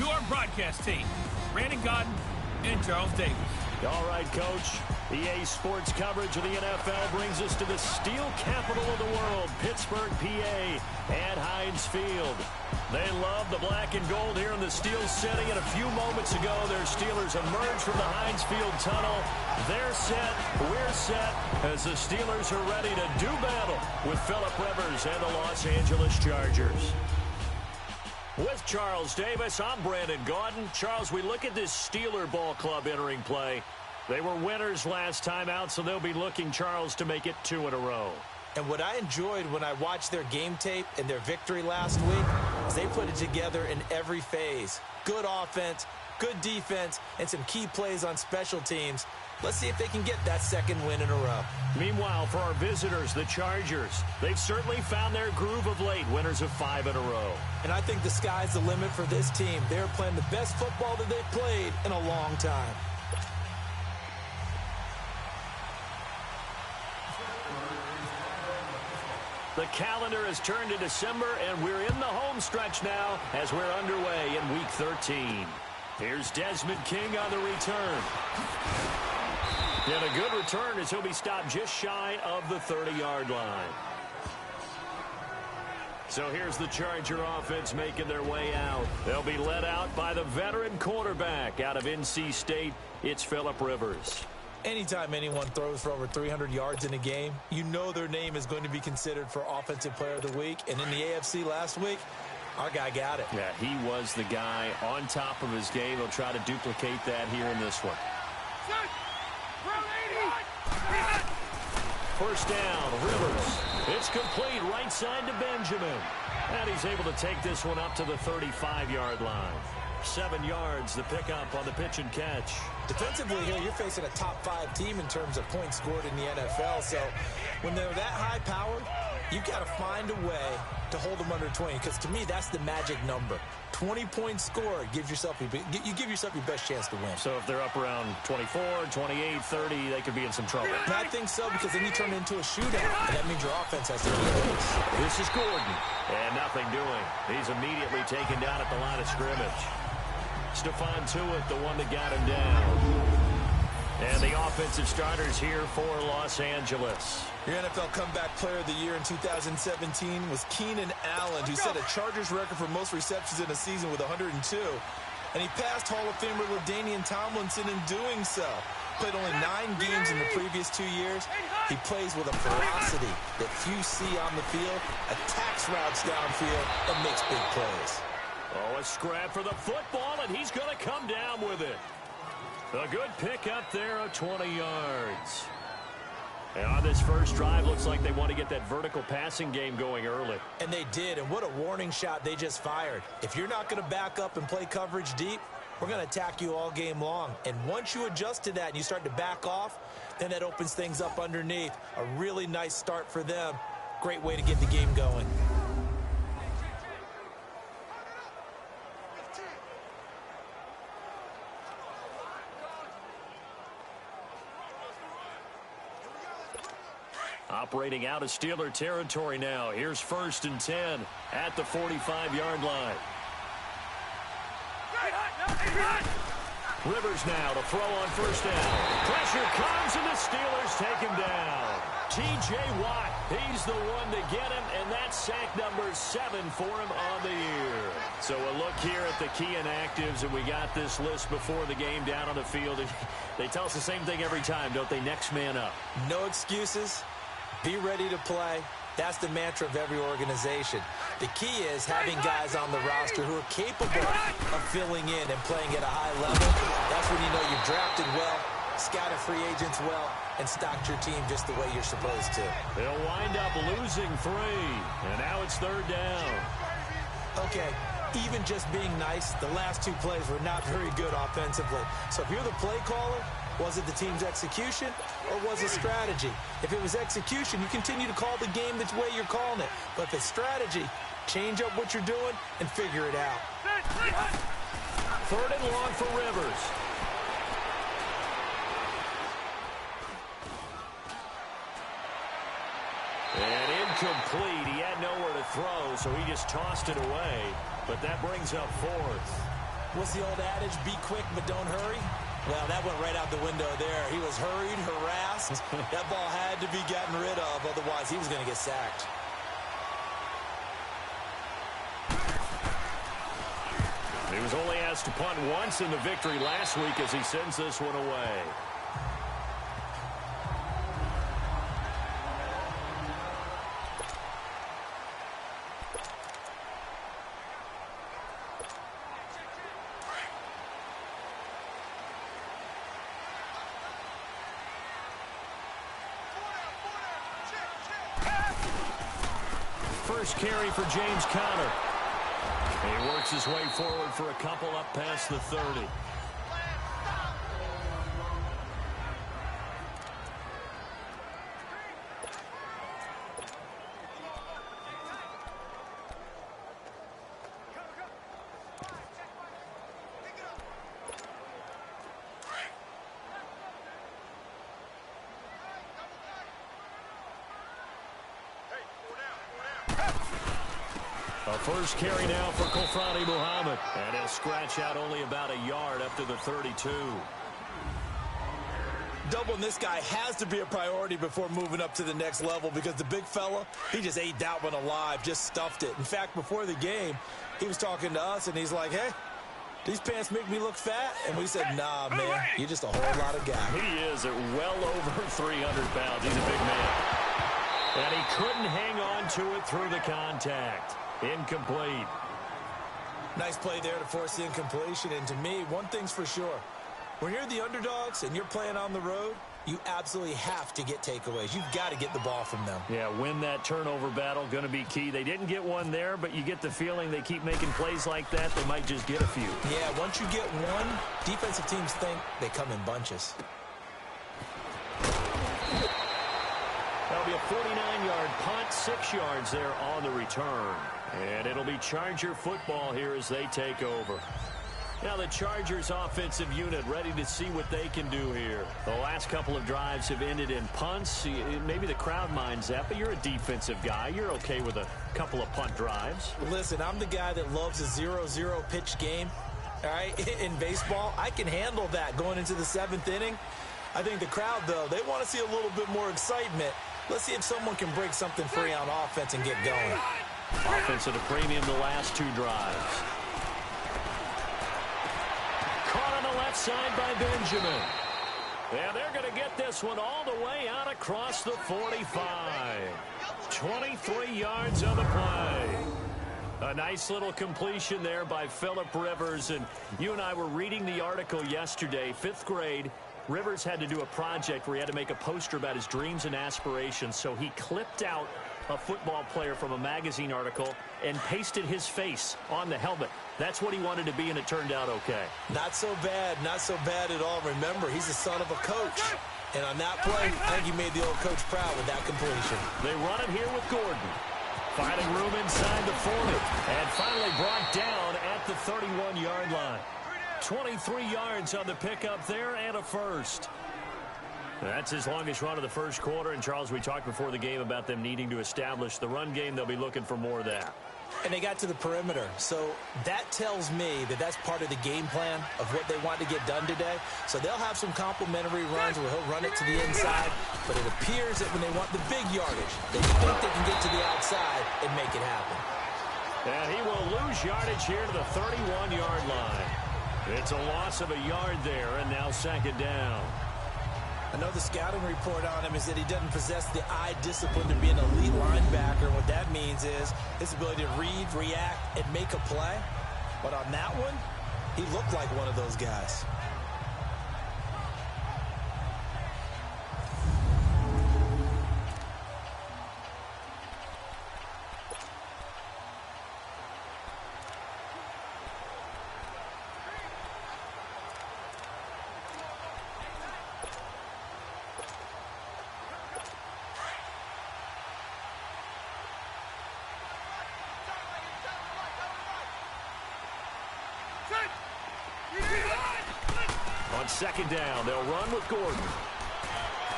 to our broadcast team, Brandon Gaudin and Charles Davis. All right, Coach. EA Sports coverage of the NFL brings us to the steel capital of the world, Pittsburgh, PA, at Heinz Field. They love the black and gold here in the steel city, and a few moments ago, their Steelers emerged from the Heinz Field tunnel. They're set, we're set, as the Steelers are ready to do battle with Phillip Rivers and the Los Angeles Chargers. With Charles Davis, I'm Brandon Gaudin. Charles, we look at this Steeler ball club entering play. They were winners last time out, so they'll be looking, Charles, to make it 2 in a row. And what I enjoyed when I watched their game tape and their victory last week is they put it together in every phase. Good offense, good defense, and some key plays on special teams. Let's see if they can get that second win in a row. Meanwhile, for our visitors, the Chargers, they've certainly found their groove of late, winners of 5 in a row. And I think the sky's the limit for this team. They're playing the best football that they've played in a long time. The calendar has turned to December, and we're in the home stretch now as we're underway in Week 13. Here's Desmond King on the return. And a good return as he'll be stopped just shy of the 30-yard line. So here's the Charger offense making their way out. They'll be led out by the veteran quarterback out of NC State. It's Phillip Rivers. Anytime anyone throws for over 300 yards in a game, you know their name is going to be considered for Offensive Player of the Week. And in the AFC last week, our guy got it. Yeah, he was the guy on top of his game. He'll try to duplicate that here in this one. First down, Rivers. It's complete right side to Benjamin. And he's able to take this one up to the 35-yard line. 7 yards, the pickup on the pitch and catch. Defensively here, you're facing a top-5 team in terms of points scored in the NFL. So when they're that high-powered, you've got to find a way to hold them under 20. Because to me, that's the magic number. 20 points scored, you give yourself your best chance to win. So if they're up around 24, 28, 30, they could be in some trouble. And I think so, because then you turn it into a shootout, and that means your offense has to keep pace. This is Gordon, and nothing doing. He's immediately taken down at the line of scrimmage. Stephon Tuitt, the one that got him down. And the offensive starters here for Los Angeles. Your NFL Comeback Player of the Year in 2017 was Keenan Allen, who set a Chargers record for most receptions in a season with 102. And he passed Hall of Famer LaDainian Tomlinson in doing so. Played only 9 games in the previous 2 years. He plays with a ferocity that few see on the field, attacks routes downfield, and makes big plays. Oh, a scrap for the football, and he's going to come down with it. A good pickup there of 20 yards. And on this first drive, looks like they want to get that vertical passing game going early. And they did, and what a warning shot they just fired. If you're not going to back up and play coverage deep, we're going to attack you all game long. And once you adjust to that and you start to back off, then that opens things up underneath. A really nice start for them. Great way to get the game going. Operating out of Steeler territory now. Here's 1st and 10 at the 45-yard line. Rivers now to throw on first down. Pressure comes, and the Steelers take him down. T.J. Watt, he's the one to get him, and that's sack number 7 for him on the year. So a look here at the key inactives, and we got this list before the game down on the field. They tell us the same thing every time, don't they? Next man up. No excuses. Be ready to play. That's the mantra of every organization. The key is having guys on the roster who are capable of filling in and playing at a high level. That's when you know you've drafted well, scouted free agents well, and stocked your team just the way you're supposed to. They'll wind up losing 3, and now it's 3rd down. Okay, even just being nice, the last 2 plays were not very good offensively. So if you're the play caller, was it the team's execution or was it strategy? If it was execution, you continue to call the game the way you're calling it. But if it's strategy, change up what you're doing and figure it out. 3rd and long for Rivers. And incomplete. He had nowhere to throw, so he just tossed it away. But that brings up 4th. What's the old adage? Be quick, but don't hurry. Well, that went right out the window there. He was hurried, harassed. That ball had to be gotten rid of, otherwise he was going to get sacked. He was only asked to punt once in the victory last week as he sends this one away. First carry for James Conner. He works his way forward for a couple up past the 30. A first carry now for Kofrani Muhammad. And he'll scratch out only about a yard up to the 32. Doubling this guy has to be a priority before moving up to the next level because the big fella, he just ate that one alive, just stuffed it. In fact, before the game, he was talking to us, and he's like, hey, these pants make me look fat? And we said, nah, man, you're just a whole lot of guy. He is at well over 300 pounds. He's a big man. And he couldn't hang on to it through the contact. Incomplete. Nice play there to force the incompletion. And to me, one thing's for sure. When you're the underdogs and you're playing on the road, you absolutely have to get takeaways. You've got to get the ball from them. Yeah, win that turnover battle, going to be key. They didn't get one there, but you get the feeling they keep making plays like that, they might just get a few. Yeah, once you get one, defensive teams think they come in bunches. That'll be a 49-yard punt, 6 yards there on the return. And it'll be Charger football here as they take over. Now the Chargers offensive unit ready to see what they can do here. The last couple of drives have ended in punts. Maybe the crowd minds that, but you're a defensive guy. You're okay with a couple of punt drives. Listen, I'm the guy that loves a 0-0 pitch game. All right, in baseball, I can handle that going into the 7th inning. I think the crowd, though, they want to see a little bit more excitement. Let's see if someone can break something free on offense and get going. Offense at a premium the last 2 drives. Caught on the left side by Benjamin. And they're going to get this one all the way out across the 45. 23 yards on the play. A nice little completion there by Phillip Rivers. And you and I were reading the article yesterday, 5th grade. Rivers had to do a project where he had to make a poster about his dreams and aspirations, so he clipped out a football player from a magazine article and pasted his face on the helmet. That's what he wanted to be, and it turned out okay. Not so bad at all. Remember, he's the son of a coach. And on that play, I think he made the old coach proud with that completion. They run it here with Gordon. Finding room inside the 40, and finally brought down at the 31-yard line. 23 yards on the pickup there and a first. That's his longest run of the first quarter. And, Charles, we talked before the game about them needing to establish the run game. They'll be looking for more of that. And they got to the perimeter. So that tells me that that's part of the game plan of what they want to get done today. So they'll have some complimentary runs where he'll run it to the inside. But it appears that when they want the big yardage, they think they can get to the outside and make it happen. And he will lose yardage here to the 31-yard line. It's a loss of a yard there, and now 2nd down. I know the scouting report on him is that he doesn't possess the eye discipline to be an elite linebacker. What that means is his ability to read, react, and make a play. But on that one, he looked like one of those guys. On 2nd down, they'll run with Gordon.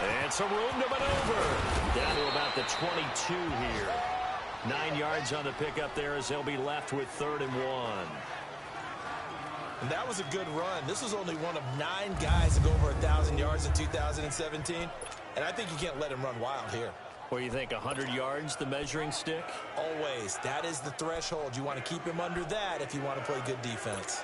And some room to maneuver. Down to about the 22 here. 9 yards on the pickup there as they'll be left with 3rd and 1. And that was a good run. This was only one of 9 guys to go over 1,000 yards in 2017. And I think you can't let him run wild here. Or you think 100 yards, the measuring stick? Always. That is the threshold. You want to keep him under that if you want to play good defense.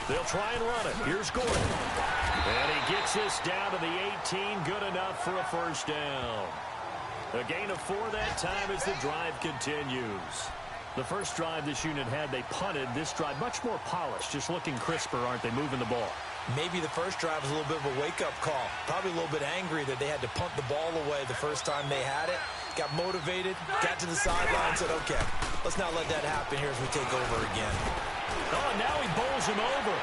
They'll try and run it. Here's Gordon. And he gets this down to the 18. Good enough for a first down. A gain of 4 that time as the drive continues. The first drive this unit had, they punted. This drive, much more polished, just looking crisper, aren't they, moving the ball? Maybe the first drive was a little bit of a wake-up call. Probably a little bit angry that they had to punt the ball away the first time they had it. Got motivated, got to the sideline, said, okay, let's not let that happen here as we take over again. Oh, now he bowls him over.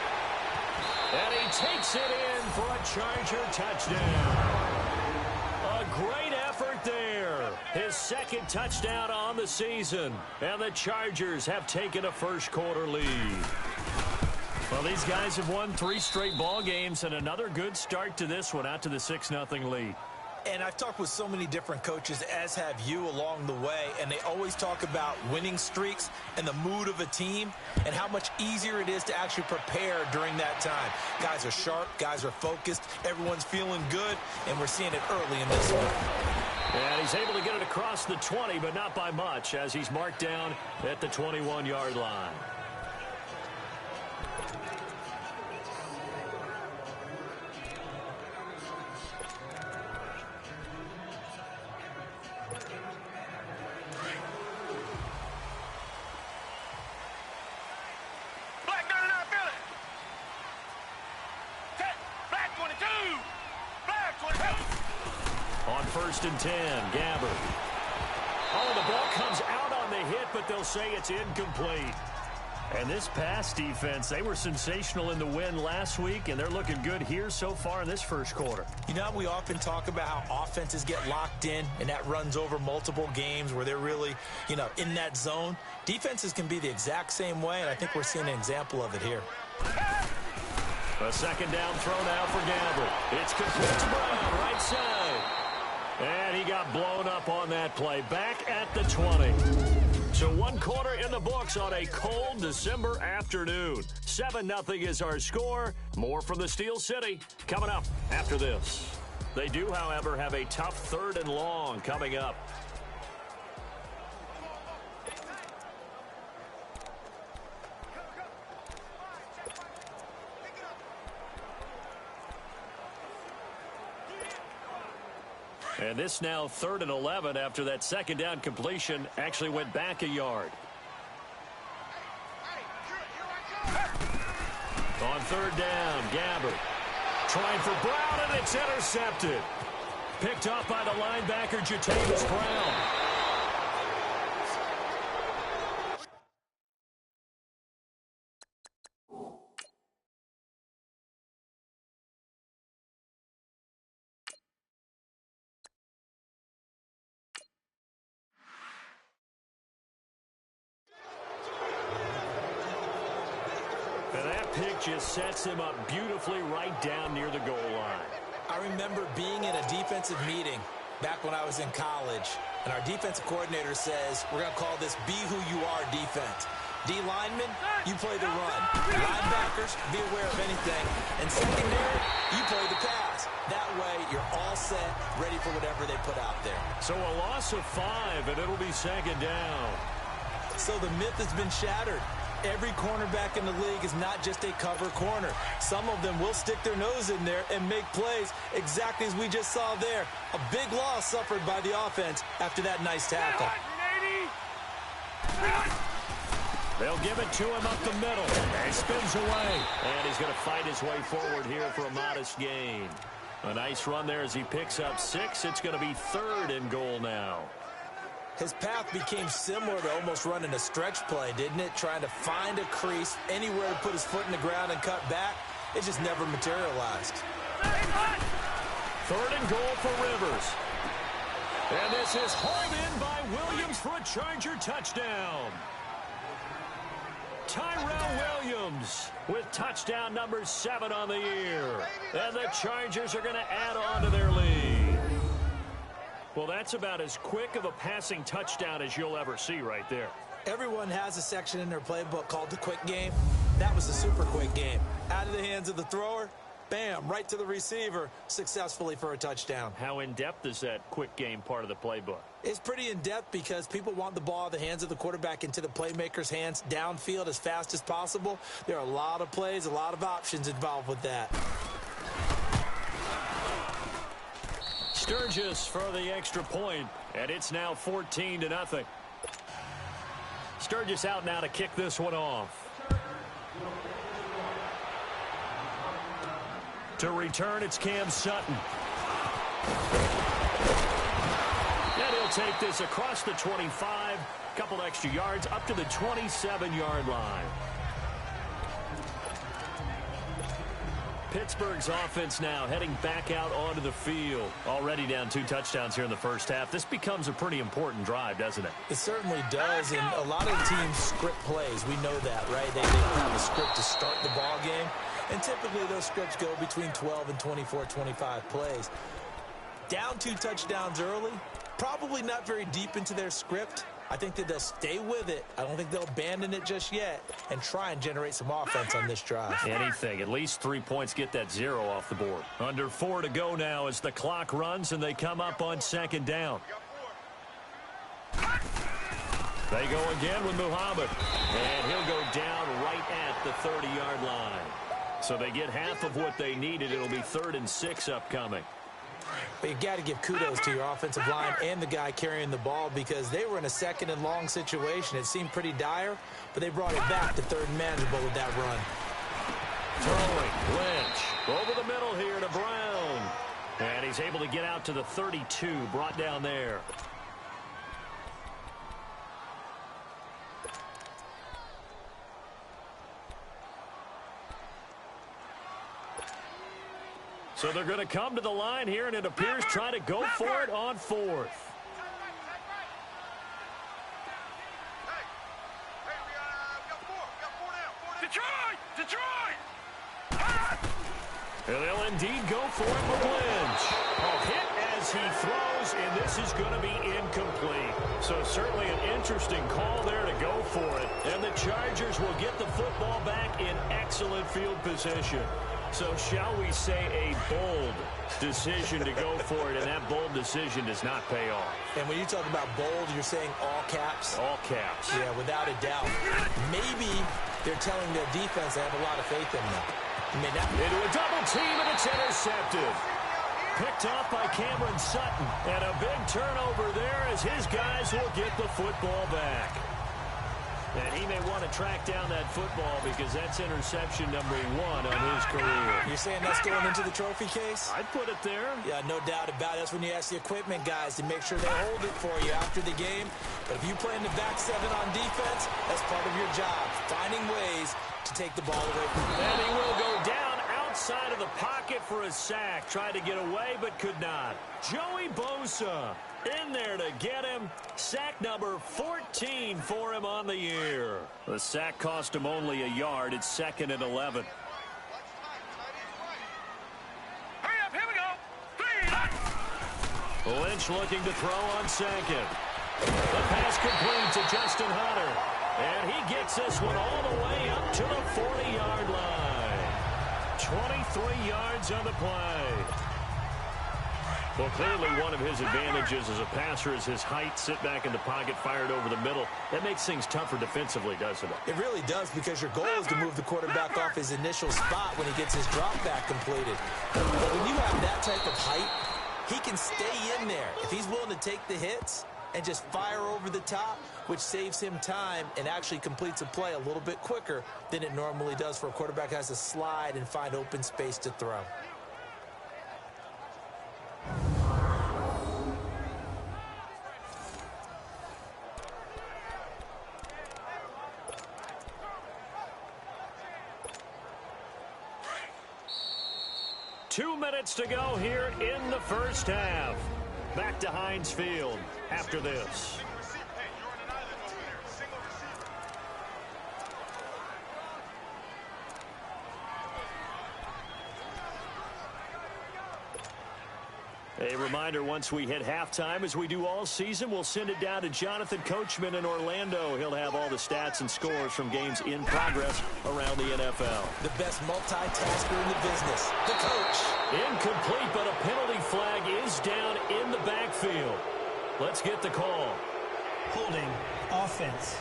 And he takes it in for a Charger touchdown. A great effort there. His second touchdown on the season. And the Chargers have taken a first-quarter lead. Well, these guys have won 3 straight ball games and another good start to this one, out to the 6-0 lead. And I've talked with so many different coaches, as have you, along the way, and they always talk about winning streaks and the mood of a team and how much easier it is to actually prepare during that time. Guys are sharp, guys are focused, everyone's feeling good, and we're seeing it early in this one. And he's able to get it across the 20, but not by much, as he's marked down at the 21-yard line. On 1st and 10, Gabbert. Oh, the ball comes out on the hit, but they'll say it's incomplete. And this pass defense, they were sensational in the win last week, and they're looking good here so far in this first quarter. You know, we often talk about how offenses get locked in, and that runs over multiple games where they're really, in that zone. Defenses can be the exact same way, and I think we're seeing an example of it here. A second down throw now for Gabbert. It's complete to Brown, right side. And he got blown up on that play. Back at the 20. So 1 quarter in the books on a cold December afternoon. 7-0 is our score. More from the Steel City coming up after this. They do, however, have a tough 3rd and long coming up. And this now 3rd and 11 after that second down completion actually went back a yard. On 3rd down, Gabbert trying for Brown, and it's intercepted. Picked up by the linebacker, Jatavis Brown. Pick just sets him up beautifully right down near the goal line. I remember being in a defensive meeting back when I was in college, and our defensive coordinator says, we're going to call this be who you are defense. D linemen, you play the run. Linebackers, be aware of anything. And secondary, you play the pass. That way, you're all set, ready for whatever they put out there. So a loss of 5, and it'll be second down. So the myth has been shattered. Every cornerback in the league is not just a cover corner. Some of them will stick their nose in there and make plays exactly as we just saw there. A big loss suffered by the offense after that nice tackle. They'll give it to him up the middle. And he spins away. And he's going to fight his way forward here for a modest gain. A nice run there as he picks up 6. It's going to be 3rd and goal now. His path became similar to almost running a stretch play, didn't it? Trying to find a crease, anywhere to put his foot in the ground and cut back. It just never materialized. 3rd and goal for Rivers. And this is hauled in by Williams for a Charger touchdown. Tyrell Williams with touchdown number 7 on the year. And the Chargers are going to add on to their lead. Well, that's about as quick of a passing touchdown as you'll ever see right there. Everyone has a section in their playbook called the quick game. That was a super quick game. Out of the hands of the thrower, bam, right to the receiver, successfully for a touchdown. How in-depth is that quick game part of the playbook? It's pretty in-depth because people want the ball out of the hands of the quarterback into the playmaker's hands downfield as fast as possible. There are a lot of plays, a lot of options involved with that. Sturgis for the extra point, and it's now 14-0. Sturgis out now to kick this one off. To return, it's Cam Sutton. And he'll take this across the 25, couple extra yards, up to the 27-yard line. Pittsburgh's offense now heading back out onto the field. Already down 2 touchdowns here in the first half. This becomes a pretty important drive, doesn't it? It certainly does, and a lot of teams script plays. We know that, right? They have a script to start the ball game, and typically those scripts go between 12 and 24, 25 plays. Down 2 touchdowns early, probably not very deep into their script. I think that they'll stay with it. I don't think they'll abandon it just yet and try and generate some offense on this drive. Anything. At least 3 points, get that 0 off the board. Under 4 to go now as the clock runs and they come up on 2nd down. They go again with Muhammad. And he'll go down right at the 30-yard line. So they get half of what they needed. It'll be 3rd and 6 upcoming. But you got to give kudos to your offensive line and the guy carrying the ball because they were in a 2nd and long situation. It seemed pretty dire, but they brought it back to 3rd and manageable with that run. Throwing, Lynch, over the middle here to Brown. And he's able to get out to the 32, brought down there. So they're going to come to the line here, and it appears trying to go for it on 4th. Detroit! And they'll indeed go for it with Lynch. Hit as he throws, and this is going to be incomplete. So certainly an interesting call there to go for it. And the Chargers will get the football back in excellent field position. So shall we say a bold decision to go for it, and that bold decision does not pay off. And when you talk about bold, you're saying all caps? All caps. Yeah, without a doubt. Maybe they're telling their defense they have a lot of faith in them. Into a double team, and it's intercepted. Picked off by Cameron Sutton. And a big turnover there as his guys will get the football back. And he may want to track down that football because that's interception number 1 on his career. You're saying that's going into the trophy case? I'd put it there. Yeah, no doubt about it. That's when you ask the equipment guys to make sure they hold it for you after the game. But if you play in the back 7 on defense, that's part of your job, finding ways to take the ball away from you. And he will go down outside of the pocket for a sack. Tried to get away, but could not. Joey Bosa in there to get him. Sack number 14 for him on the year. The sack cost him only a yard. It's 2nd and 11. Hurry up, here we go. Lynch looking to throw on 2nd. The pass complete to Justin Hunter. And he gets this one all the way up to the 40-yard line. 23 yards on the play. Well, clearly one of his advantages as a passer is his height. Sit back in the pocket, fired over the middle. That makes things tougher defensively, doesn't it? It really does because your goal is to move the quarterback off his initial spot when he gets his drop back completed. But when you have that type of height, he can stay in there. If he's willing to take the hits and just fire over the top, which saves him time and actually completes a play a little bit quicker than it normally does for a quarterback who has to slide and find open space to throw. Two minutes to go here in the first half. Back to Heinz Field after this. A reminder, once we hit halftime, as we do all season, we'll send it down to Jonathan Coachman in Orlando. He'll have all the stats and scores from games in progress around the NFL. The best multitasker in the business, the coach. Incomplete, but a penalty flag is down in the backfield. Let's get the call. Holding offense.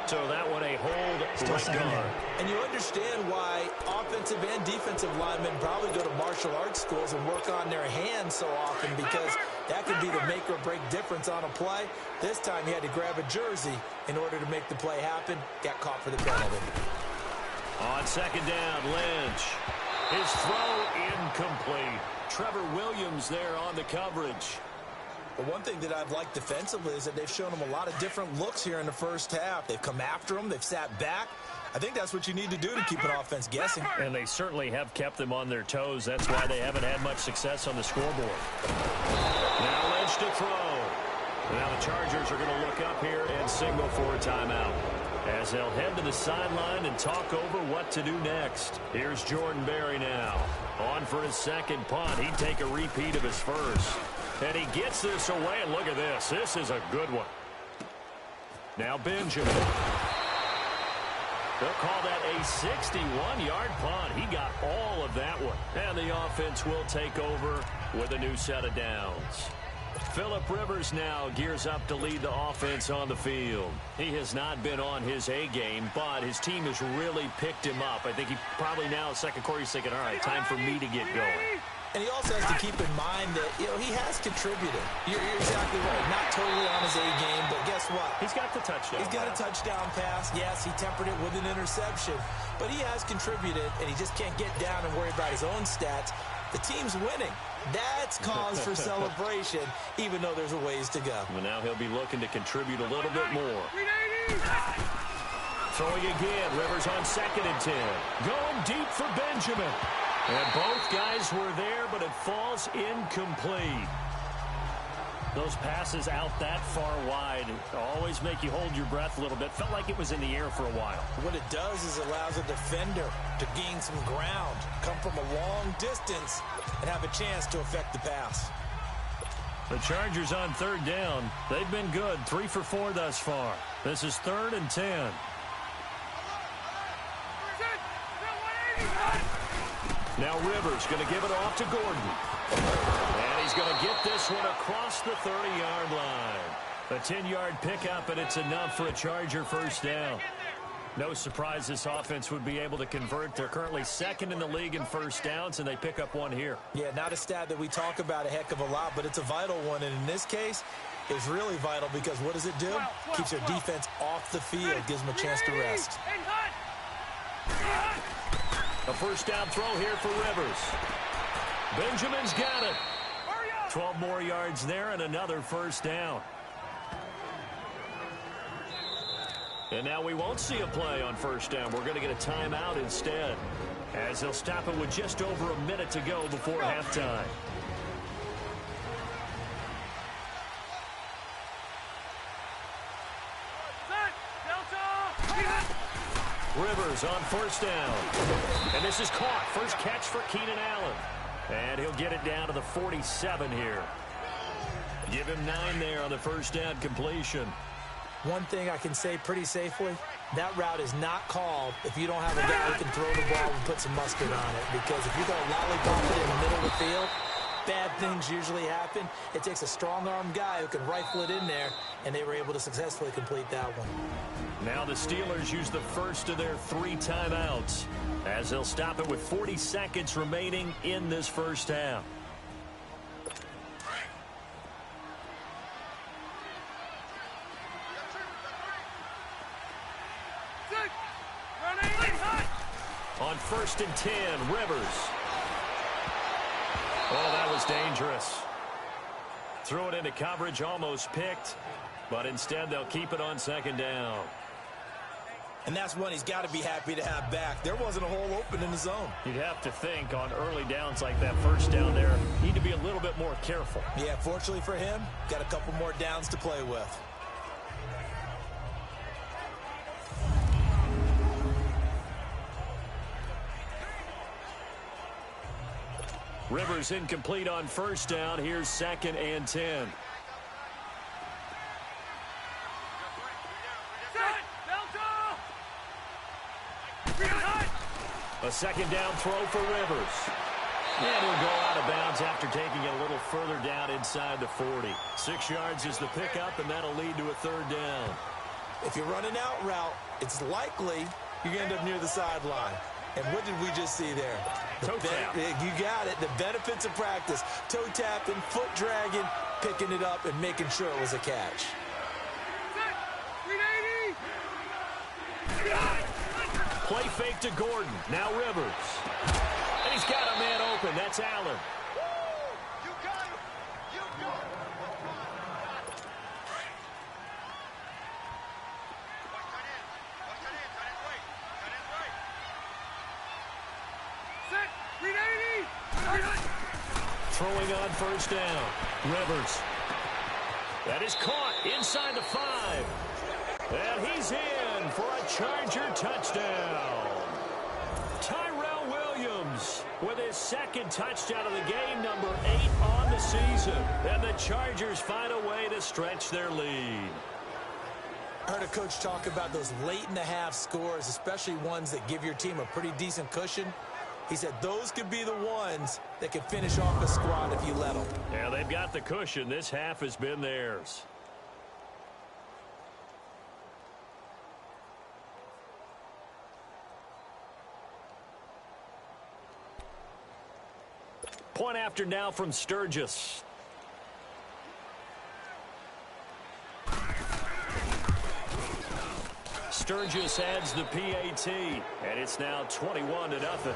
So that one a hold right guard. And you understand why offensive and defensive linemen probably go to martial arts schools and work on their hands so often, because that could be the make or break difference on a play. This time he had to grab a jersey in order to make the play happen. Got caught for the penalty. On second down, Lynch. His throw incomplete. Trevor Williams there on the coverage. But one thing that I've liked defensively is that they've shown him a lot of different looks here in the first half. They've come after him. They've sat back. I think that's what you need to do to keep an offense guessing. And they certainly have kept them on their toes. That's why they haven't had much success on the scoreboard. Now Lynch to throw. Now the Chargers are going to look up here and signal for a timeout, as they'll head to the sideline and talk over what to do next. Here's Jordan Berry now. On for his second punt. He'd take a repeat of his first. And he gets this away, and look at this. This is a good one. Now Benjamin. They'll call that a 61-yard punt. He got all of that one. And the offense will take over with a new set of downs. Phillip Rivers now gears up to lead the offense on the field. He has not been on his A game, but his team has really picked him up. I think he probably now, second quarter, he's thinking, all right, time for me to get going. And he also has to keep in mind that, he has contributed. You're exactly right. Not totally on his A game, but guess what? He's got the touchdown. He's got a touchdown pass. Yes, he tempered it with an interception. But he has contributed, and he just can't get down and worry about his own stats. The team's winning. That's cause for celebration, even though there's a ways to go. Well, now he'll be looking to contribute a little bit more. Throwing again. Rivers on 2nd and 10. Going deep for Benjamin. And both guys were there, but it falls incomplete. Those passes out that far wide always make you hold your breath a little bit. Felt like it was in the air for a while. What it does is allows a defender to gain some ground, come from a long distance, and have a chance to affect the pass. The Chargers on 3rd down. They've been good. 3 for 4 thus far. This is 3rd and 10. Now Rivers going to give it off to Gordon. And he's going to get this one across the 30-yard line. A 10-yard pickup, and it's enough for a Charger first down. No surprise this offense would be able to convert. They're currently 2nd in the league in first downs, and they pick up one here. Yeah, not a stat that we talk about a heck of a lot, but it's a vital one. And in this case, it's really vital because what does it do? Keeps their defense off the field, gives them a chance to rest. A first down throw here for Rivers. Benjamin's got it. 12 more yards there and another first down. And now we won't see a play on first down. We're going to get a timeout instead, as they'll stop it with just over a minute to go before halftime. Rivers on first down. And this is caught. First catch for Keenan Allen. And he'll get it down to the 47 here. Give him 9 there on the first down completion. One thing I can say pretty safely, that route is not called if you don't have a guy who can throw the ball and put some mustard on it. Because if you're going to lollipop it in the middle of the field, bad things usually happen. It takes a strong-armed guy who can rifle it in there, and they were able to successfully complete that one. Now the Steelers use the first of their 3 timeouts, as they'll stop it with 40 seconds remaining in this first half. On 1st and 10, Rivers. Oh, that was dangerous. Threw it into coverage, almost picked, but instead they'll keep it on 2nd down. And that's one he's got to be happy to have back. There wasn't a hole open in the zone. You'd have to think on early downs like that first down there, need to be a little bit more careful. Yeah, fortunately for him, got a couple more downs to play with. Rivers incomplete on first down. Here's 2nd and 10. A 2nd down throw for Rivers. And he'll go out of bounds after taking it a little further down inside the 40. 6 yards is the pickup, and that'll lead to a 3rd down. If you run an out route, it's likely you're going to end up near the sideline. And what did we just see there? Toe tap. You got it. The benefits of practice. Toe tapping, foot dragging, picking it up, and making sure it was a catch. Play fake to Gordon. Now Rivers. And he's got a man open. That's Allen. You got him. You got him. Throwing on first down. Rivers. That is caught inside the 5. And he's in for a Charger touchdown. Tyrell Williams with his 2nd touchdown of the game, number 8 on the season. And the Chargers find a way to stretch their lead. I heard a coach talk about those late-in-the-half scores, especially ones that give your team a pretty decent cushion. He said those could be the ones that can finish off a squad if you let them. Yeah, they've got the cushion. This half has been theirs. Point after now from Sturgis. Sturgis adds the PAT, and it's now 21-0.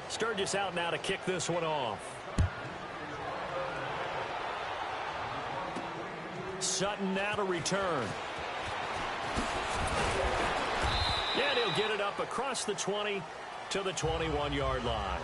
Sturgis out now to kick this one off. Sutton now to return. And he'll get it up across the 20 to the 21-yard line.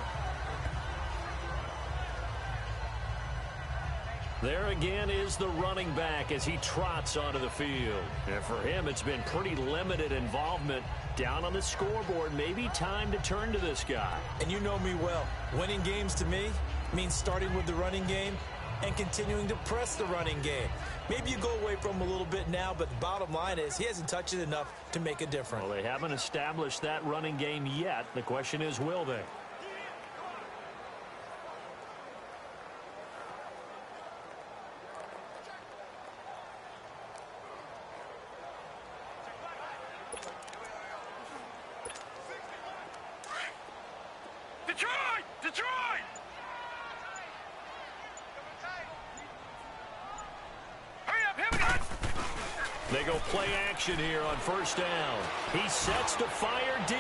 There again is the running back as he trots onto the field. And for him, it's been pretty limited involvement down on the scoreboard. Maybe time to turn to this guy. And you know me well. Winning games to me means starting with the running game and continuing to press the running game. Maybe you go away from him a little bit now, but the bottom line is he hasn't touched it enough to make a difference. Well, they haven't established that running game yet. The question is, will they? Detroit! Detroit! Hurry up, here we go! They go play action here on first down. He sets to fire deep.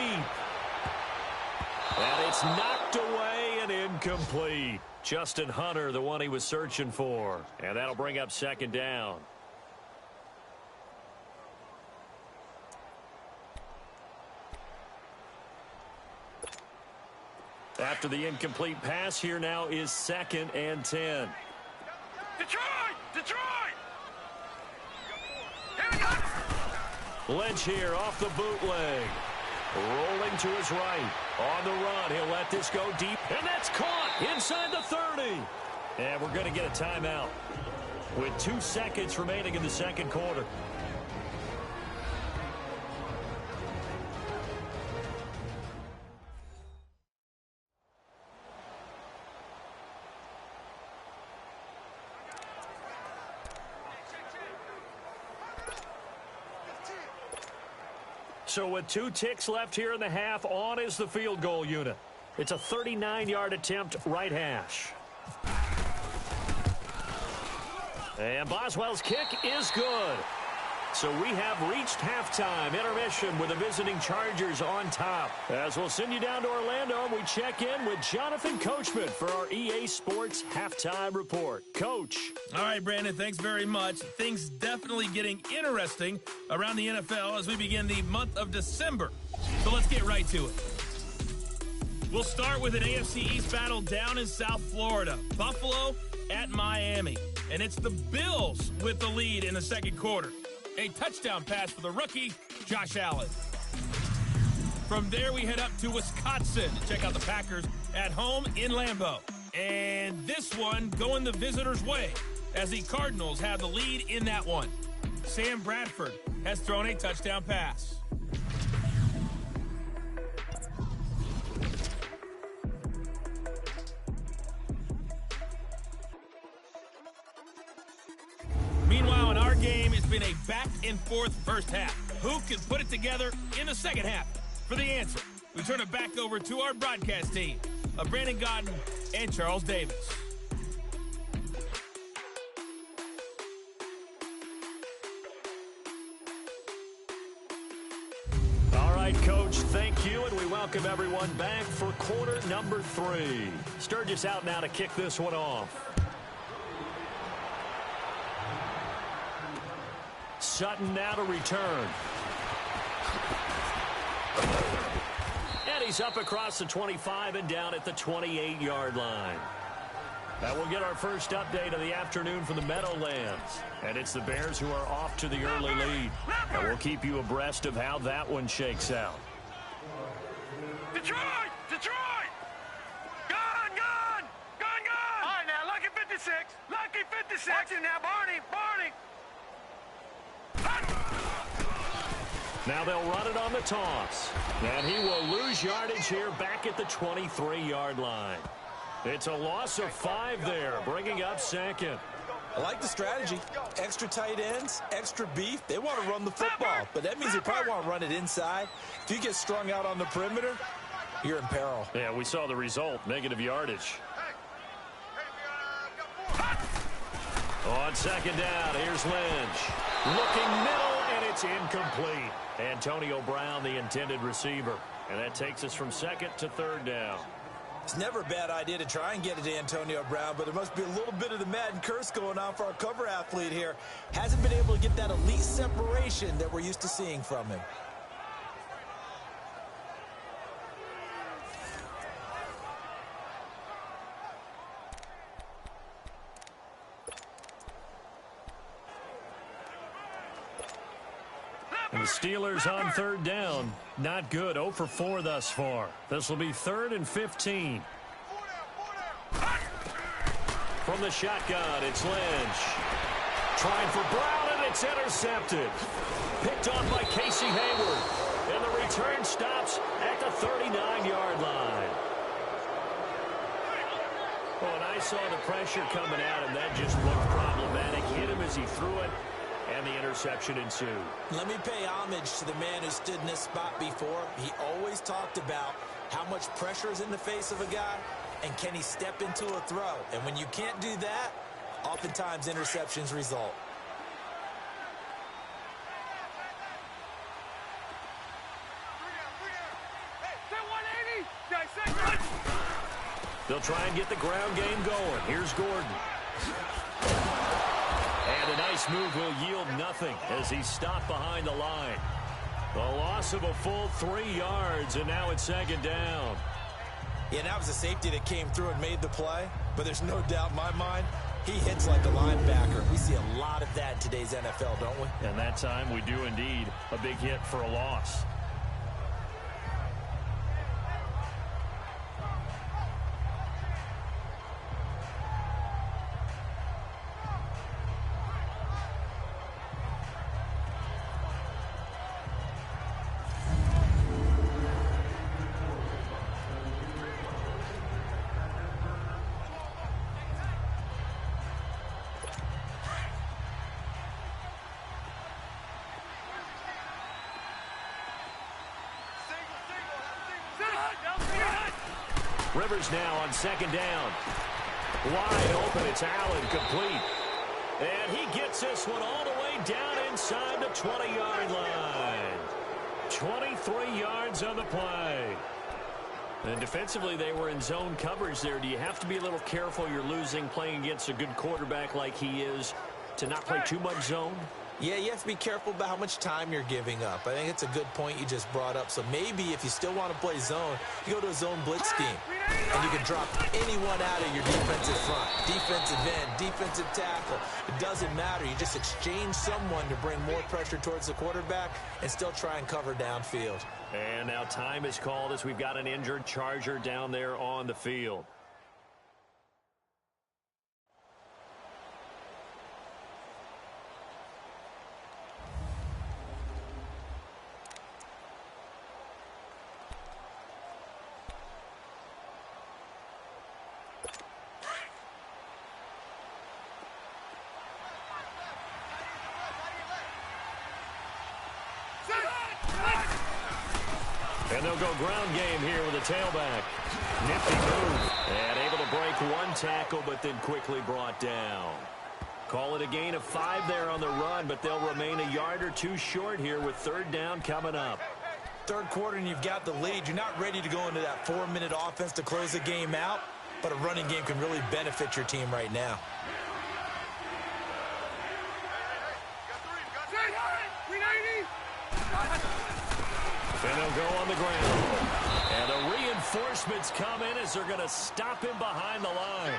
And it's knocked away and incomplete. Justin Hunter, the one he was searching for. And that'll bring up 2nd down. After the incomplete pass, here now is 2nd and 10. Detroit! Detroit! Here we go! Lynch here off the bootleg. Rolling to his right. On the run, he'll let this go deep. And that's caught inside the 30. And we're going to get a timeout with 2 seconds remaining in the second quarter. So with 2 ticks left here in the half, on is the field goal unit. It's a 39-yard attempt, right hash. And Boswell's kick is good. So we have reached halftime intermission with the visiting Chargers on top. As we'll send you down to Orlando, we check in with Jonathan Coachman for our EA Sports Halftime Report. Coach. All right, Brandon, thanks very much. Things definitely getting interesting around the NFL as we begin the month of December. So let's get right to it. We'll start with an AFC East battle down in South Florida. Buffalo at Miami. and it's the Bills with the lead in the second quarter. A touchdown pass for the rookie, Josh Allen. From there, we head up to Wisconsin to check out the Packers at home in Lambeau. And this one going the visitors' way as the Cardinals have the lead in that one. Sam Bradford has thrown a touchdown pass. Meanwhile, in our game, it's been a back-and-forth first half. Who can put it together in the second half? For the answer, we turn it back over to our broadcast team of Brandon Godden and Charles Davis. All right, Coach, thank you, and we welcome everyone back for quarter number 3. Sturgis out now to kick this one off. Sutton now to return. And he's up across the 25 and down at the 28-yard line. That will get our first update of the afternoon from the Meadowlands. And it's the Bears who are off to the early lead. And we'll keep you abreast of how that one shakes out. Detroit! Detroit! Gone, gone! Gone, gone! All right, now, Lucky 56. Lucky 56. Watch it now, Barney, Barney. Now they'll run it on the toss. And he will lose yardage here back at the 23-yard line. It's a loss of 5 there, bringing up second. I like the strategy. Extra tight ends, extra beef. They want to run the football, but that means they probably want to run it inside. If you get strung out on the perimeter, you're in peril. Yeah, we saw the result, negative yardage. On second down, here's Lynch. Looking middle, and it's incomplete. Antonio Brown, the intended receiver. And that takes us from second to third down. It's never a bad idea to try and get it to Antonio Brown, but there must be a little bit of the Madden curse going on for our cover athlete here. Hasn't been able to get that elite separation that we're used to seeing from him. And the Steelers on third down. Not good. 0 for 4 thus far. This will be 3rd and 15. From the shotgun, it's Lynch. Trying for Brown, and it's intercepted. Picked off by Casey Hayward. And the return stops at the 39-yard line. Oh, and I saw the pressure coming at him. That just looked problematic. Hit him as he threw it. And the interception ensued. Let me pay homage to the man who stood in this spot before. He always talked about how much pressure is in the face of a guy and can he step into a throw. And when you can't do that, oftentimes interceptions result. They'll try and get the ground game going. Here's Gordon. And a nice move will yield nothing as he's stopped behind the line. A loss of a full 3 yards, and now it's second down. Yeah, that was a safety that came through and made the play, but there's no doubt in my mind, he hits like a linebacker. We see a lot of that in today's NFL, don't we? And that time we do indeed. A big hit for a loss. Rivers now on second down. Wide open, it's Allen, complete. And he gets this one all the way down inside the 20-yard line. 23 yards on the play. And defensively, they were in zone coverage there. Do you have to be a little careful? You're losing playing against a good quarterback like he is to not play too much zone? Yeah, you have to be careful about how much time you're giving up. I think it's a good point you just brought up. So maybe if you still want to play zone, you go to a zone blitz scheme. And you can drop anyone out of your defensive front. Defensive end, defensive tackle. It doesn't matter. You just exchange someone to bring more pressure towards the quarterback and still try and cover downfield. And now time is called as we've got an injured Charger down there on the field. And they'll go ground game here with a tailback. Nifty move. And able to break one tackle, but then quickly brought down. Call it a gain of 5 there on the run, but they'll remain a yard or two short here with third down coming up. Third quarter and you've got the lead. You're not ready to go into that 4-minute offense to close the game out, but a running game can really benefit your team right now. And they'll go on the ground. And the reinforcements come in as they're going to stop him behind the line.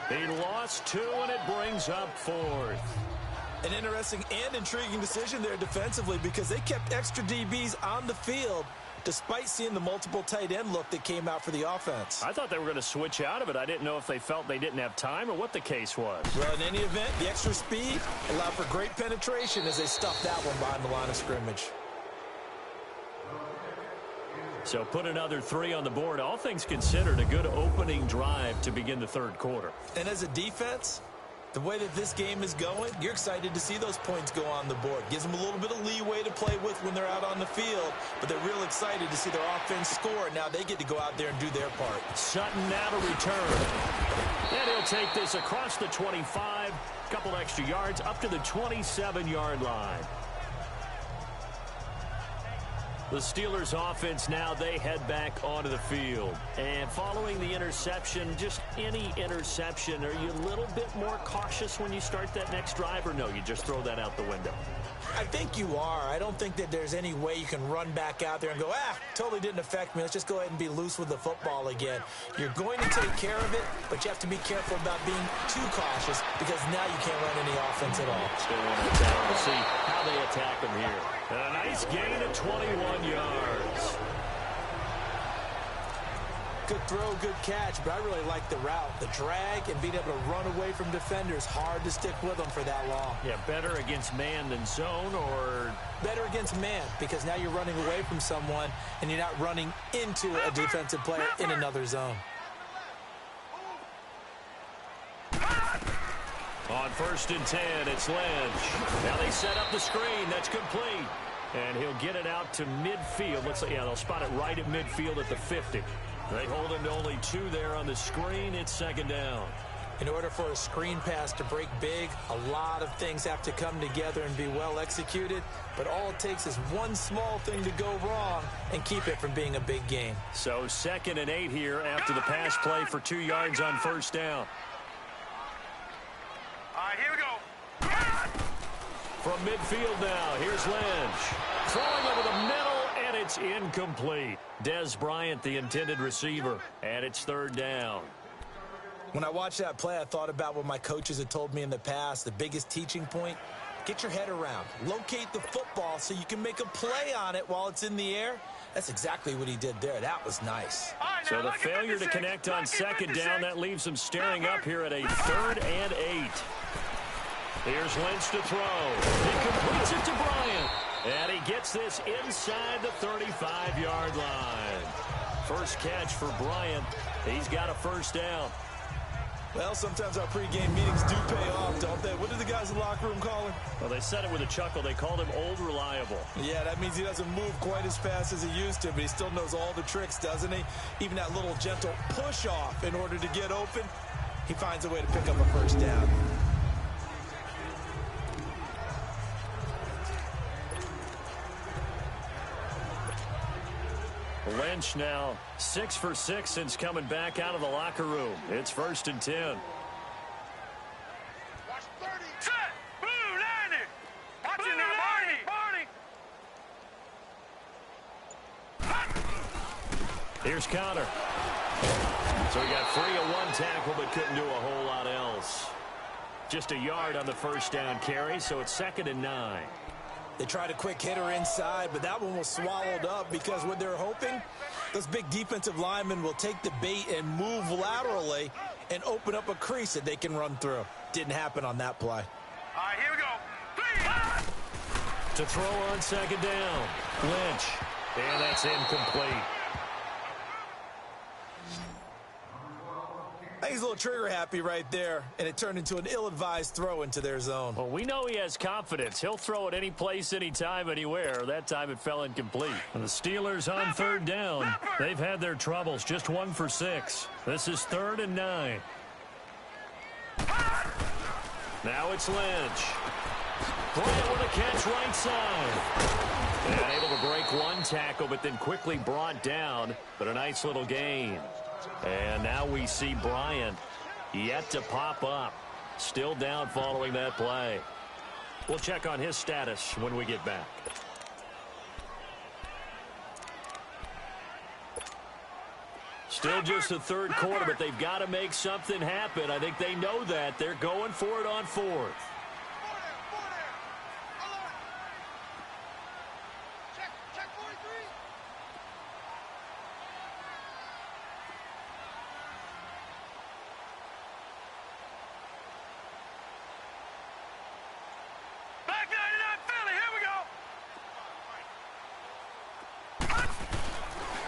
He lost 2, and it brings up 4th. An interesting and intriguing decision there defensively because they kept extra DBs on the field despite seeing the multiple tight end look that came out for the offense. I thought they were going to switch out of it. I didn't know if they felt they didn't have time or what the case was. Well, in any event, the extra speed allowed for great penetration as they stuffed that one behind the line of scrimmage. So put another 3 on the board. All things considered, a good opening drive to begin the third quarter. And as a defense, the way that this game is going, you're excited to see those points go on the board. Gives them a little bit of leeway to play with when they're out on the field, but they're real excited to see their offense score. Now they get to go out there and do their part. Sutton now to return. And he'll take this across the 25, couple extra yards up to the 27-yard line. The Steelers offense now, they head back onto the field. And following the interception, just any interception, are you a little bit more cautious when you start that next drive, or no, you just throw that out the window? I think you are. I don't think that there's any way you can run back out there and go, totally didn't affect me. Let's just go ahead and be loose with the football again. You're going to take care of it, but you have to be careful about being too cautious because now you can't run any offense at all. Still want to attack. We'll see how they attack them here. And a nice gain of 21 yards. Good throw, good catch, but I really like the route. The drag and being able to run away from defenders, hard to stick with them for that long. Yeah, better against man than zone, or? Better against man, because now you're running away from someone and you're not running into a defensive player in another zone. On 1st and 10, it's Lynch. Now they set up the screen. That's complete. And he'll get it out to midfield. Looks like, yeah, they'll spot it right at midfield at the 50. They hold him to only 2 there on the screen. It's 2nd down. In order for a screen pass to break big, a lot of things have to come together and be well executed. But all it takes is one small thing to go wrong and keep it from being a big gain. So 2nd and 8 here after the pass play for 2 yards on 1st down. All right, here we go. From midfield now, here's Lynch. Throwing over the middle, and it's incomplete. Dez Bryant, the intended receiver, and it's 3rd down. When I watched that play, I thought about what my coaches had told me in the past. The biggest teaching point, get your head around. Locate the football so you can make a play on it while it's in the air. That's exactly what he did there. That was nice. Right, so the failure to connect on 2nd down, that leaves them staring up here at a 3rd and 8. Here's Lynch to throw. He completes it to Bryant. And he gets this inside the 35-yard line. First catch for Bryant. He's got a 1st down. Well, sometimes our pregame meetings do pay off, don't they? What do the guys in the locker room call him? Well, they said it with a chuckle. They called him Old Reliable. Yeah, that means he doesn't move quite as fast as he used to, but he still knows all the tricks, doesn't he? Even that little gentle push-off in order to get open, he finds a way to pick up a 1st down. Lynch now 6 for 6 since coming back out of the locker room. It's 1st and 10. Set. Blue, 90. Watch it Here's counter. So he got free of one tackle but couldn't do a whole lot else. Just a yard on the first down carry, so it's 2nd and 9. They tried a quick hitter inside, but that one was swallowed up because what they're hoping, those big defensive linemen will take the bait and move laterally and open up a crease that they can run through. Didn't happen on that play. All right, here we go. 3. To throw on 2nd down. Lynch. And that's incomplete. I think he's a little trigger happy right there, and it turned into an ill-advised throw into their zone. Well, we know he has confidence. He'll throw it any place, anytime, anywhere. That time it fell incomplete. And the Steelers on 3rd down. They've had their troubles, just 1 for 6. This is 3rd and 9. Now it's Lynch. Bryant with a catch right side. And able to break one tackle, but then quickly brought down. But a nice little gain. And now we see Bryant yet to pop up. Still down following that play. We'll check on his status when we get back. Still just the 3rd quarter, but they've got to make something happen. I think they know that. They're going for it on 4th.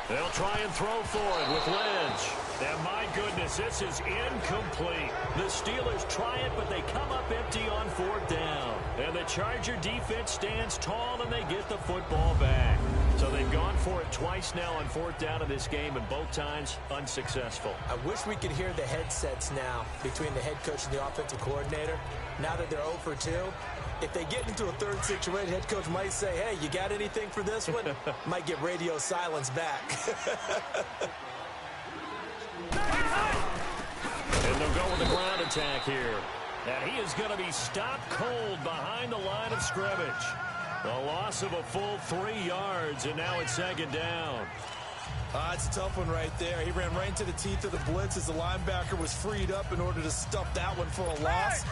They'll try and throw for it with Lynch. And my goodness, this is incomplete. The Steelers try it, but they come up empty on 4th down. And the Charger defense stands tall, and they get the football back. So they've gone for it twice now on 4th down in this game, and both times unsuccessful. I wish we could hear the headsets now between the head coach and the offensive coordinator. Now that they're 0 for 2, if they get into a 3rd situation, head coach might say, hey, you got anything for this one? Might get radio silence back. And they'll go with the ground attack here. And he is going to be stopped cold behind the line of scrimmage. A loss of a full 3 yards, and now it's 2nd down. It's a tough one right there. He ran right into the teeth of the blitz as the linebacker was freed up in order to stuff that one for a loss.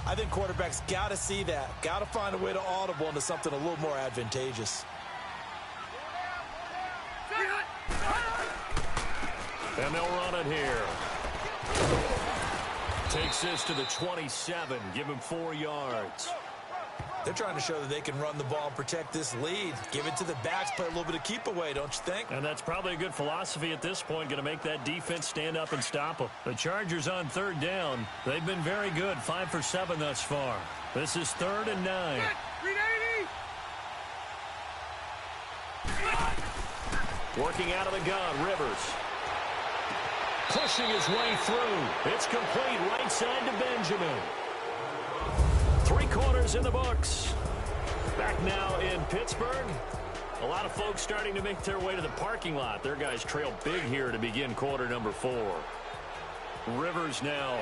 I think quarterbacks got to see that. Got to find a way to audible into something a little more advantageous. And they'll run it here. Takes this to the 27. Give him 4 yards. They're trying to show that they can run the ball and protect this lead. Give it to the backs, play a little bit of keep away, don't you think? And that's probably a good philosophy at this point, going to make that defense stand up and stop them. The Chargers on 3rd down. They've been very good, 5 for 7 thus far. This is 3rd and 9. Working out of the gun, Rivers. Pushing his way through. It's complete right side to Benjamin. 3 quarters in the books. Back now in Pittsburgh. A lot of folks starting to make their way to the parking lot. Their guys trail big here to begin quarter number 4. Rivers now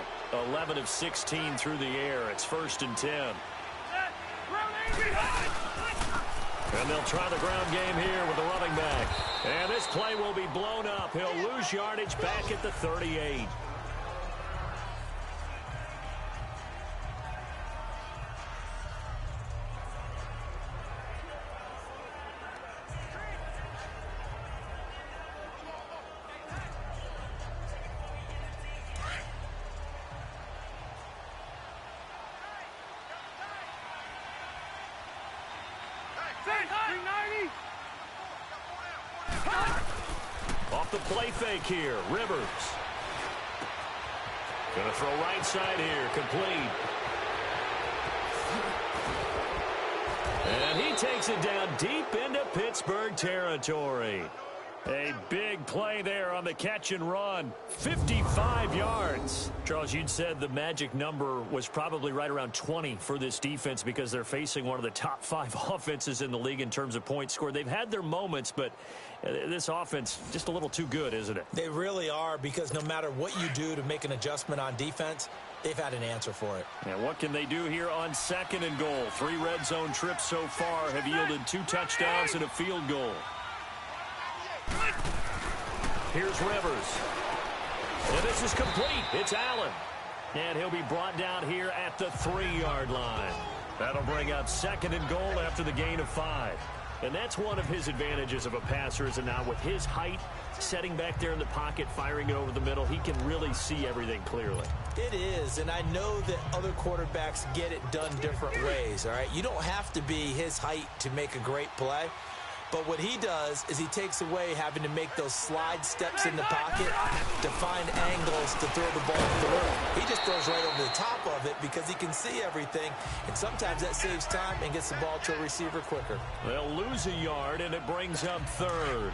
11 of 16 through the air. It's 1st and 10. And they'll try the ground game here with the running back. And this play will be blown up. He'll lose yardage back at the 38. Off the play fake here, Rivers. Gonna throw right side here, complete. And he takes it down deep into Pittsburgh territory. A big play there on the catch and run. 55 yards. Charles, you'd said the magic number was probably right around 20 for this defense because they're facing one of the top 5 offenses in the league in terms of points scored. They've had their moments, but this offense just a little too good, isn't it? They really are, because no matter what you do to make an adjustment on defense, they've had an answer for it. And what can they do here on 2nd and goal? 3 red zone trips so far have yielded 2 touchdowns and a field goal. Here's Rivers. And this is complete. It's Allen. And he'll be brought down here at the 3-yard line. That'll bring up 2nd and goal after the gain of 5. And that's one of his advantages of a passer, is now with his height, setting back there in the pocket, firing it over the middle, he can really see everything clearly. It is, and I know that other quarterbacks get it done different ways, all right? You don't have to be his height to make a great play. But what he does is he takes away having to make those slide steps in the pocket to find angles to throw the ball through. He just throws right over the top of it because he can see everything, and sometimes that saves time and gets the ball to a receiver quicker. They'll lose a yard, and it brings up 3rd.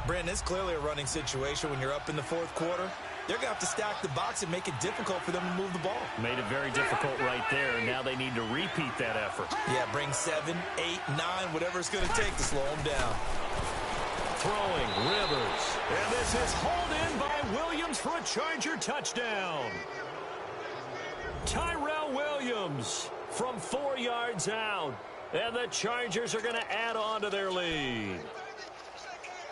Brandon, it's clearly a running situation when you're up in the 4th quarter. They're going to have to stack the box and make it difficult for them to move the ball. Made it very difficult right there, and now they need to repeat that effort. Yeah, bring 7, 8, 9, whatever it's going to take to slow them down. Throwing, Rivers. And this is hauled in by Williams for a Charger touchdown. Tyrell Williams from 4 yards out. And the Chargers are going to add on to their lead.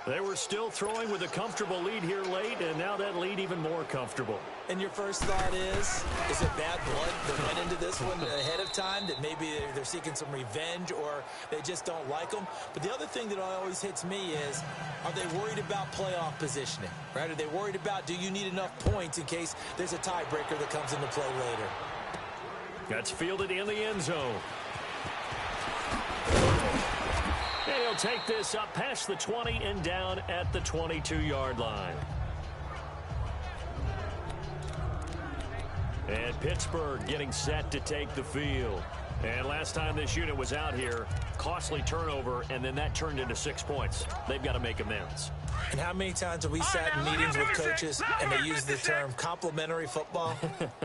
They were still throwing with a comfortable lead here late, and now that lead even more comfortable. And your first thought is it bad blood that went into this one ahead of time, that maybe they're seeking some revenge or they just don't like them? But the other thing that always hits me is, are they worried about playoff positioning, right? Are they worried about, do you need enough points in case there's a tiebreaker that comes into play later? That's fielded in the end zone. And he'll take this up past the 20 and down at the 22-yard line. And Pittsburgh getting set to take the field. And last time this unit was out here, costly turnover, and then that turned into 6 points. They've got to make amends. And how many times have we sat in meetings with coaches and they use the term complementary football?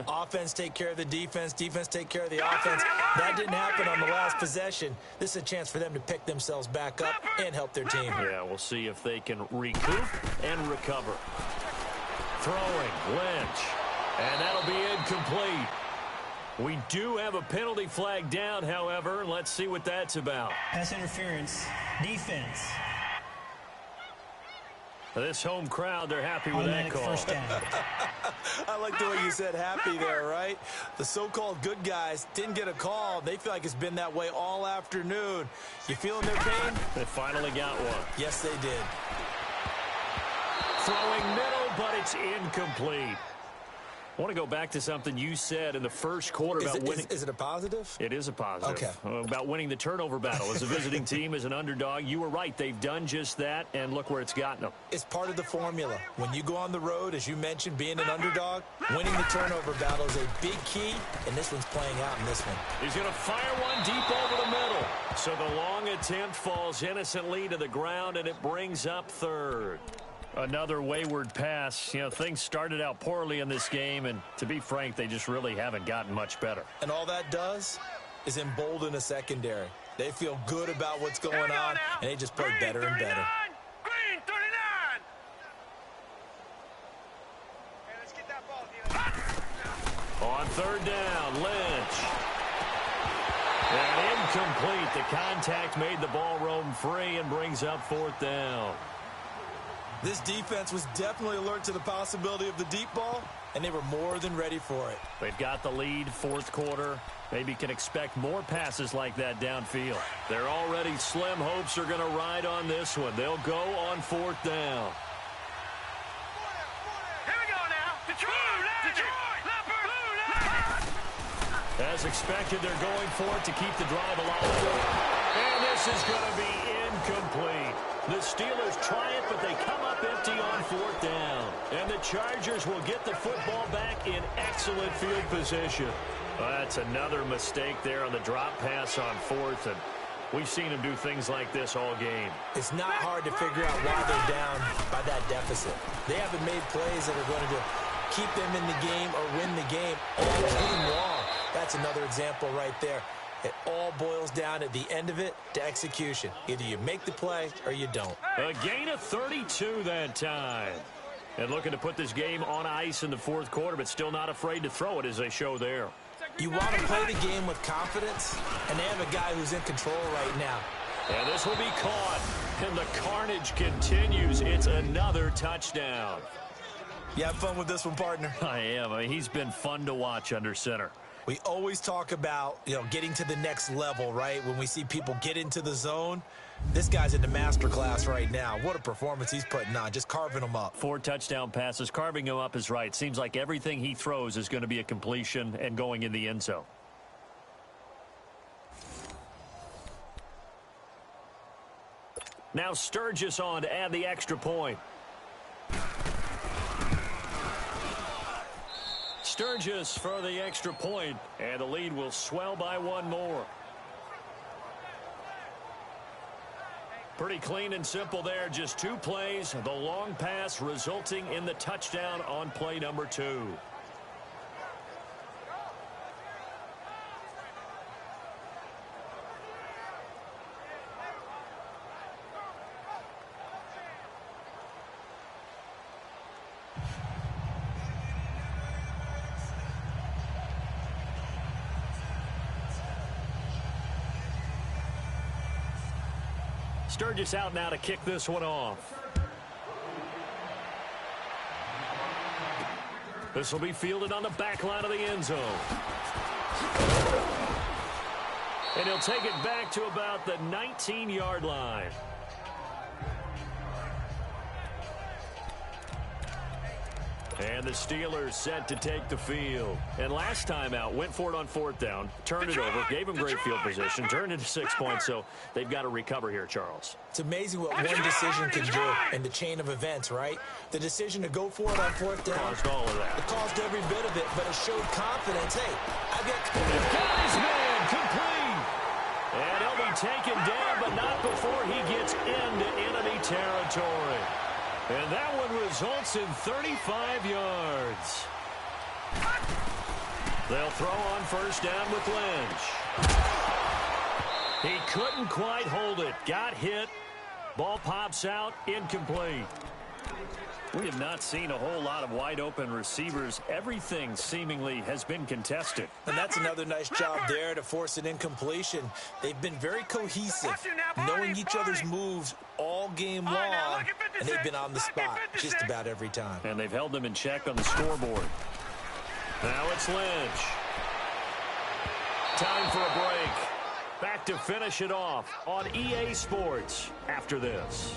Offense take care of the defense, defense take care of the offense. That didn't happen on the last possession. This is a chance for them to pick themselves back up and help their team. Yeah, we'll see if they can recoup and recover. Throwing, Lynch. And that'll be incomplete. We do have a penalty flag down, however. Let's see what that's about. Pass interference, defense. This home crowd, they're happy with that call. First down. I like the way you said happy there, right? The so-called good guys didn't get a call. They feel like it's been that way all afternoon. You feeling their pain? They finally got one. Yes, they did. Throwing middle, but it's incomplete. I want to go back to something you said in the first quarter about winning. Is it a positive? It is a positive. Okay. About winning the turnover battle. As a visiting team, as an underdog, you were right. They've done just that, and look where it's gotten them. It's part of the formula. When you go on the road, as you mentioned, being an underdog, winning the turnover battle is a big key, and this one's playing out in this one. He's going to fire one deep over the middle. So the long attempt falls innocently to the ground, and it brings up 3rd. Another wayward pass. You know, things started out poorly in this game, and to be frank, they just really haven't gotten much better. And all that does is embolden a secondary. They feel good about what's going on, and they just play better and better. Green 39. Hey, let's get that ball here. On 3rd down, Lynch. And incomplete. The contact made the ball roam free and brings up 4th down. This defense was definitely alert to the possibility of the deep ball, and they were more than ready for it. They've got the lead, 4th quarter. Maybe can expect more passes like that downfield. Their already slim hopes are going to ride on this one. They'll go on 4th down. Here we go now. Detroit. As expected, they're going for it to keep the drive alive. And this is going to be incomplete. The Steelers try it, but they come up empty on 4th down. And the Chargers will get the football back in excellent field position. That's another mistake there on the drop pass on 4th. And we've seen them do things like this all game. It's not hard to figure out why they're down by that deficit. They haven't made plays that are going to keep them in the game or win the game all game long. That's another example right there. It all boils down at the end of it to execution. Either you make the play or you don't. A gain of 32 that time. And looking to put this game on ice in the 4th quarter, but still not afraid to throw it as they show there. You want to play the game with confidence, and they have a guy who's in control right now. And this will be caught. And the carnage continues. It's another touchdown. You have fun with this one, partner? I am. I mean, he's been fun to watch under center. We always talk about, getting to the next level, right? When we see people get into the zone, this guy's in the master class right now. What a performance he's putting on, just carving them up. 4 touchdown passes. Carving him up is right. Seems like everything he throws is going to be a completion and going in the end zone. Now Sturgis on to add the extra point. Sturgis for the extra point, and the lead will swell by 1 more. Pretty clean and simple there. Just 2 plays. The long pass resulting in the touchdown on play number 2. Sturgis out now to kick this one off. This will be fielded on the back line of the end zone. And he'll take it back to about the 19-yard line. And the Steelers set to take the field. And last time out, went for it on 4th down, turned it over, gave him great field position, turned into 6 points, so they've got to recover here, Charles. It's amazing what one decision can do in the chain of events, right? The decision to go for it on 4th down. Caused all of that. It caused every bit of it, but it showed confidence. Hey, I've got... Got his man, complete. And he'll be taken down, but not before he gets into enemy territory. And that one results in 35 yards. They'll throw on 1st down with Lynch. He couldn't quite hold it. Got hit. Ball pops out. Incomplete. We have not seen a whole lot of wide-open receivers. Everything seemingly has been contested. And that's another nice job there to force an incompletion. They've been very cohesive, knowing each other's moves all game long, and they've been on the spot just about every time. And they've held them in check on the scoreboard. Now it's Lynch. Time for a break. Back to finish it off on EA Sports after this.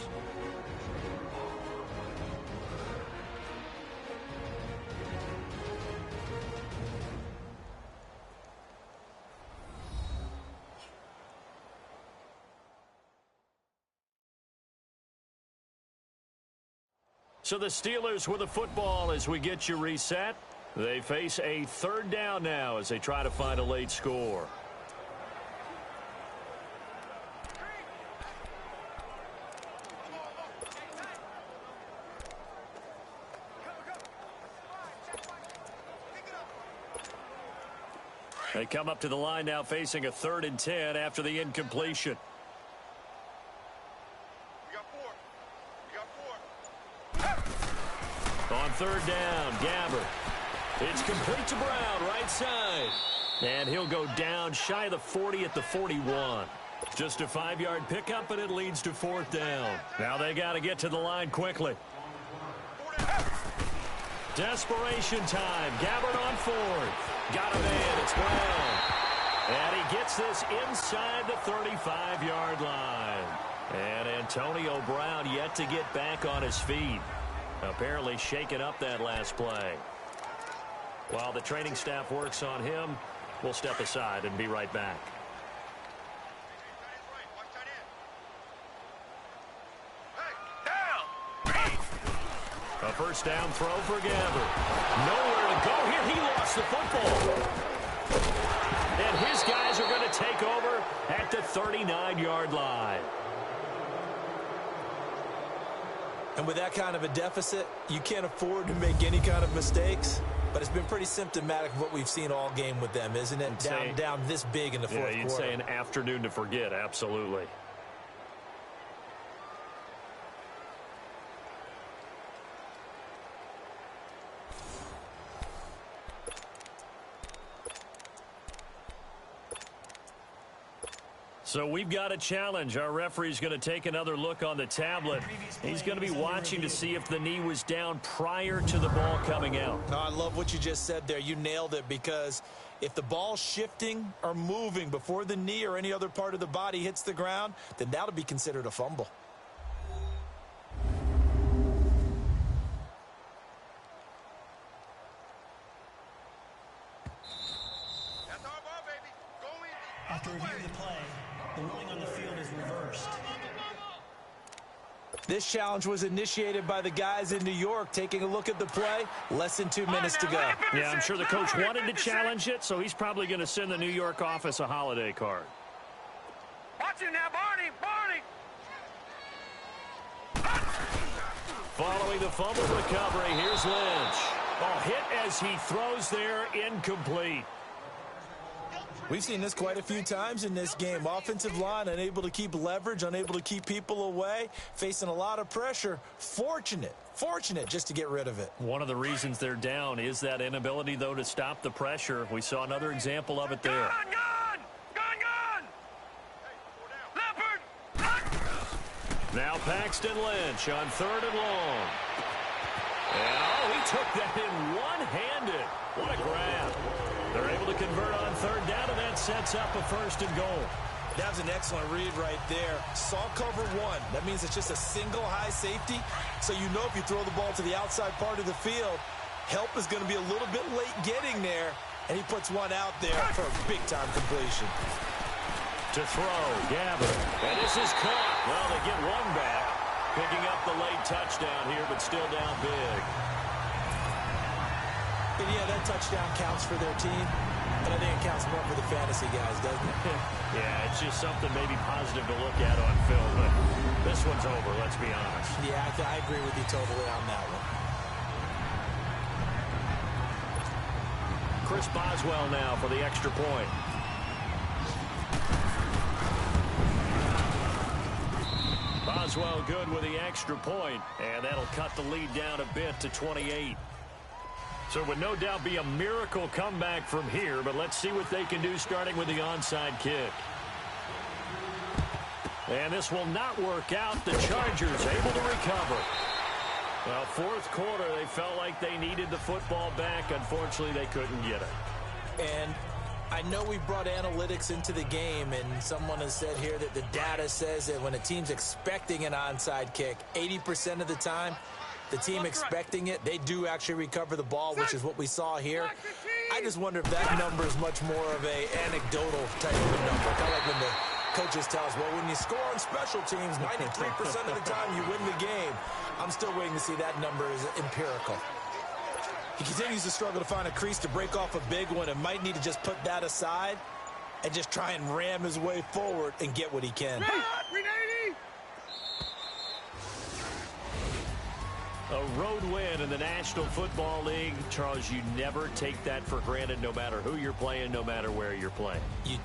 So the Steelers with the football as we get you reset. They face a 3rd down now as they try to find a late score. They come up to the line now facing a 3rd and 10 after the incompletion. On 3rd down, Gabbert. It's complete to Brown, right side. And he'll go down shy of the 40 at the 41. Just a 5-yard pickup, and it leads to 4th down. Now they got to get to the line quickly. Desperation time. Gabbert on 4th. Got a man. It's Brown. And he gets this inside the 35-yard line. And Antonio Brown yet to get back on his feet. Apparently shaking up that last play. While the training staff works on him, we'll step aside and be right back. A 1st down throw for Gabbert. Nowhere to go here. He lost the football. And his guys are going to take over at the 39-yard line. And with that kind of a deficit, you can't afford to make any kind of mistakes. But it's been pretty symptomatic of what we've seen all game with them, isn't it? Down this big in the 4th quarter. Yeah, you'd say an afternoon to forget, absolutely. So we've got a challenge. Our referee's going to take another look on the tablet. He's going to be watching to see if the knee was down prior to the ball coming out. Oh, I love what you just said there. You nailed it, because if the ball's shifting or moving before the knee or any other part of the body hits the ground, then that'll be considered a fumble. After reviewing the play, the ruling on the field is reversed. This challenge was initiated by the guys in New York. Taking a look at the play, less than 2 minutes to go. Yeah, I'm sure the coach wanted to challenge it, so he's probably going to send the New York office a holiday card. Watch him now, Barney! Following the fumble recovery, here's Lynch. Oh, hit as he throws there, incomplete. We've seen this quite a few times in this game. Offensive line unable to keep leverage, unable to keep people away, facing a lot of pressure. Fortunate just to get rid of it. One of the reasons they're down is that inability, though, to stop the pressure. We saw another example of it there. Gun! Leopard! Now Paxton Lynch on 3rd and long. And, oh, he took that in one-handed. What a grab. They're able to convert on 3rd down, and that sets up a 1st and goal. That was an excellent read right there. Saw cover 1. That means it's just a single high safety. So you know if you throw the ball to the outside part of the field, help is going to be a little bit late getting there. And he puts one out there for a big-time completion. To throw, Gabbard. And this is caught. Well, they get one back. Picking up the late touchdown here, but still down big. And yeah, that touchdown counts for their team, but I think it counts more for the fantasy guys, doesn't it? Yeah, it's just something maybe positive to look at on film, but this one's over, let's be honest. Yeah, I agree with you totally on that one. Chris Boswell now for the extra point. Boswell good with the extra point, and that'll cut the lead down a bit to 28. So it would no doubt be a miracle comeback from here, but let's see what they can do starting with the onside kick. And this will not work out. The Chargers able to recover. Well, 4th quarter, they felt like they needed the football back. Unfortunately, they couldn't get it. And I know we brought analytics into the game, and someone has said here that the data says that when a team's expecting an onside kick, 80% of the time, the team expecting it, they do actually recover the ball, which is what we saw here. I just wonder if that number is much more of a anecdotal type of a number. Kind of like when the coaches tell us, well, when you score on special teams, 93% of the time you win the game. I'm still waiting to see that number is empirical. He continues to struggle to find a crease to break off a big one and might need to just put that aside and just try and ram his way forward and get what he can. A road win in the National Football League. Charles, you never take that for granted, no matter who you're playing, no matter where you're playing. You